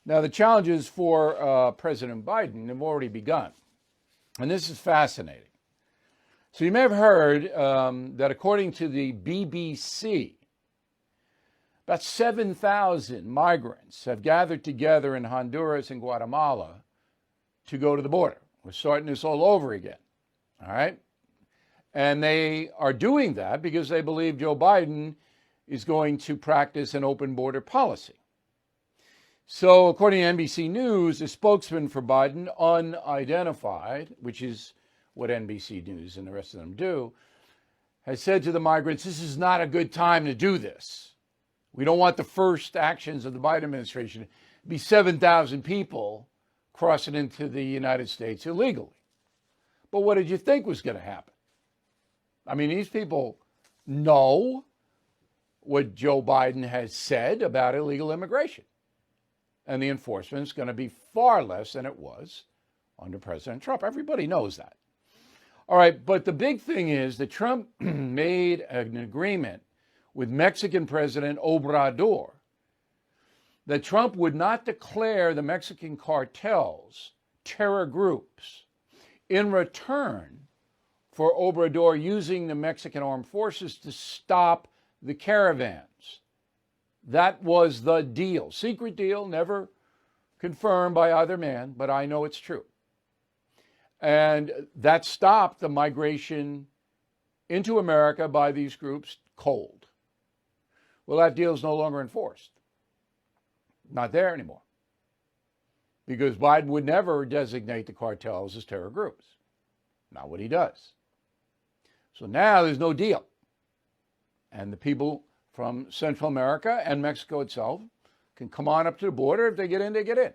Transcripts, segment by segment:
Now, the challenges for President Biden have already begun. And this is fascinating. So you may have heard that according to the BBC, about 7,000 migrants have gathered together in Honduras and Guatemala to go to the border. We're starting this all over again. All right? And they are doing that because they believe Joe Biden is going to practice an open border policy. So according to NBC News, a spokesman for Biden, unidentified, which is what NBC News and the rest of them do, has said to the migrants, this is not a good time to do this. We don't want the first actions of the Biden administration to be 7,000 people crossing into the United States illegally. But what did you think was going to happen? I mean, these people know what Joe Biden has said about illegal immigration. And the enforcement is going to be far less than it was under President Trump. Everybody knows that. All right, but the big thing is that Trump made an agreement with Mexican President Obrador that Trump would not declare the Mexican cartels terror groups in return for Obrador using the Mexican armed forces to stop the caravans. That was the deal. Secret deal, never confirmed by either man, but I know it's true. And that stopped the migration into America by these groups cold. Well, that deal is no longer enforced. Not there anymore. Because Biden would never designate the cartels as terror groups. Not what he does. So now there's no deal. And the people from Central America and Mexico itself can come on up to the border. If they get in, they get in.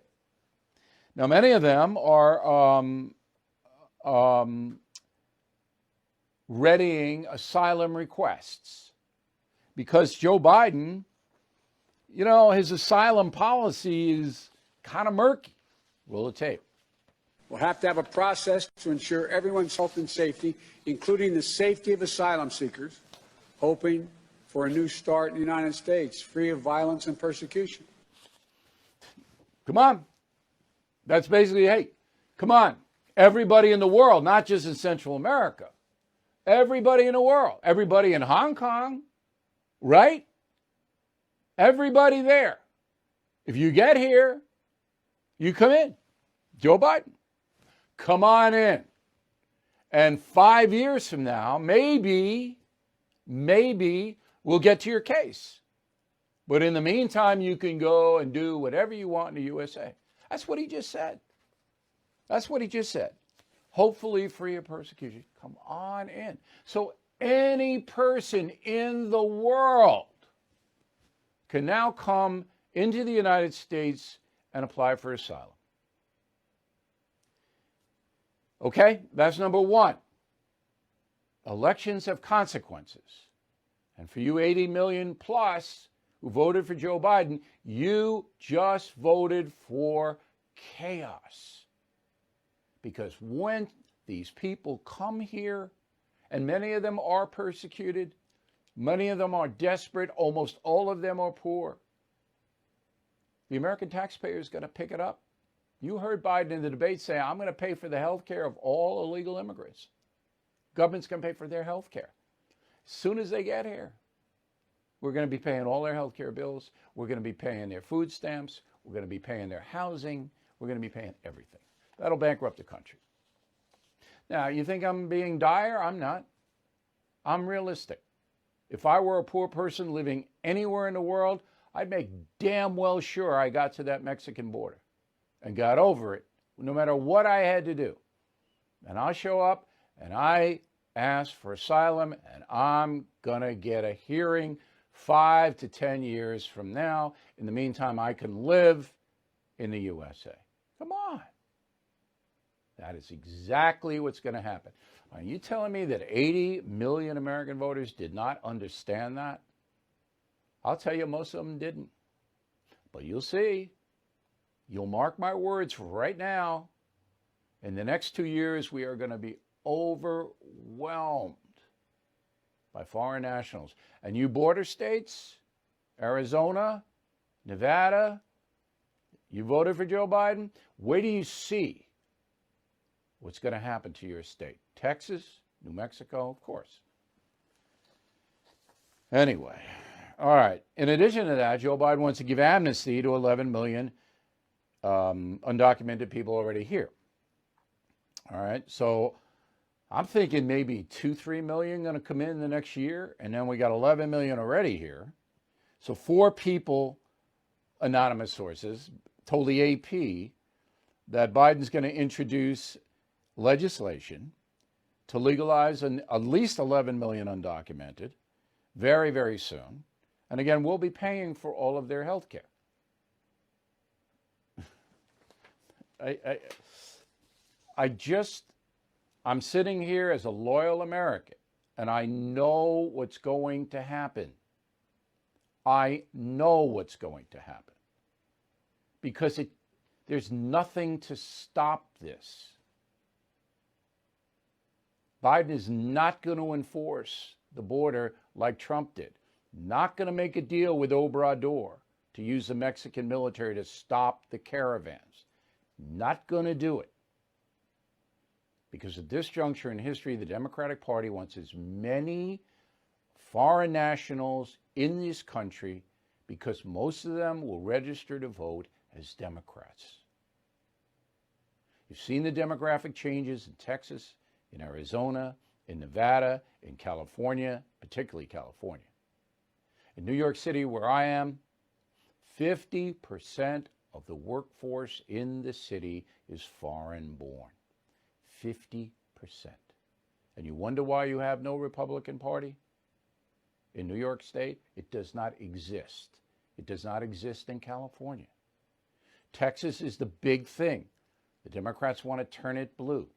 Now, many of them are readying asylum requests because Joe Biden, you know, his asylum policy is kind of murky. Roll the tape. We'll have to have a process to ensure everyone's health and safety, including the safety of asylum seekers, hoping for a new start in the United States, free of violence and persecution. Come on. That's basically, hey, come on. Everybody in the world, not just in Central America. Everybody in the world. Everybody in Hong Kong, right? Everybody there. If you get here, you come in. Joe Biden, come on in. And 5 years from now, maybe we'll get to your case. But in the meantime, you can go and do whatever you want in the USA. That's what he just said. That's what he just said. Hopefully free of persecution. Come on in. So any person in the world can now come into the United States and apply for asylum. Okay, that's number one. Elections have consequences. And for you 80 million plus who voted for Joe Biden, you just voted for chaos. Because when these people come here, and many of them are persecuted, many of them are desperate, almost all of them are poor, the American taxpayer is going to pick it up. You heard Biden in the debate say, I'm going to pay for the health care of all illegal immigrants. Government's going to pay for their health care. As soon as they get here, we're going to be paying all their health care bills. We're going to be paying their food stamps. We're going to be paying their housing. We're going to be paying everything. That'll bankrupt the country. Now, you think I'm being dire? I'm not. I'm realistic. If I were a poor person living anywhere in the world, I'd make damn well sure I got to that Mexican border and got over it, no matter what I had to do. And I'll show up and I ask for asylum and I'm going to get a hearing 5 to 10 years from now. In the meantime, I can live in the USA. Come on. That is exactly what's going to happen. Are you telling me that 80 million American voters did not understand that? I'll tell you, most of them didn't. But you'll see. You'll mark my words right now. In the next 2 years, we are going to be overwhelmed by foreign nationals. And you border states, Arizona, Nevada, You voted for Joe Biden? Wait till you see what's going to happen to your state. Texas, New Mexico, of course. Anyway, all right. In addition to that, Joe Biden wants to give amnesty to 11 million undocumented people already here. All right. So I'm thinking maybe 2-3 million going to come in the next year. And then we got 11 million already here. So 4 people, anonymous sources, told the AP that Biden's going to introduce legislation to legalize at least 11 million undocumented very, very soon. And again, we'll be paying for all of their health care. I'm sitting here as a loyal American, and I know what's going to happen. I know what's going to happen. Because there's nothing to stop this. Biden is not going to enforce the border like Trump did. Not going to make a deal with Obrador to use the Mexican military to stop the caravans. Not going to do it. Because at this juncture in history, the Democratic Party wants as many foreign nationals in this country because most of them will register to vote as Democrats. You've seen the demographic changes in Texas, in Arizona, in Nevada, in California, particularly California. In New York City, where I am, 50% of the workforce in the city is foreign born. 50%. And you wonder why you have no Republican Party? In New York State, it does not exist. It does not exist in California. Texas is the big thing. The Democrats want to turn it blue.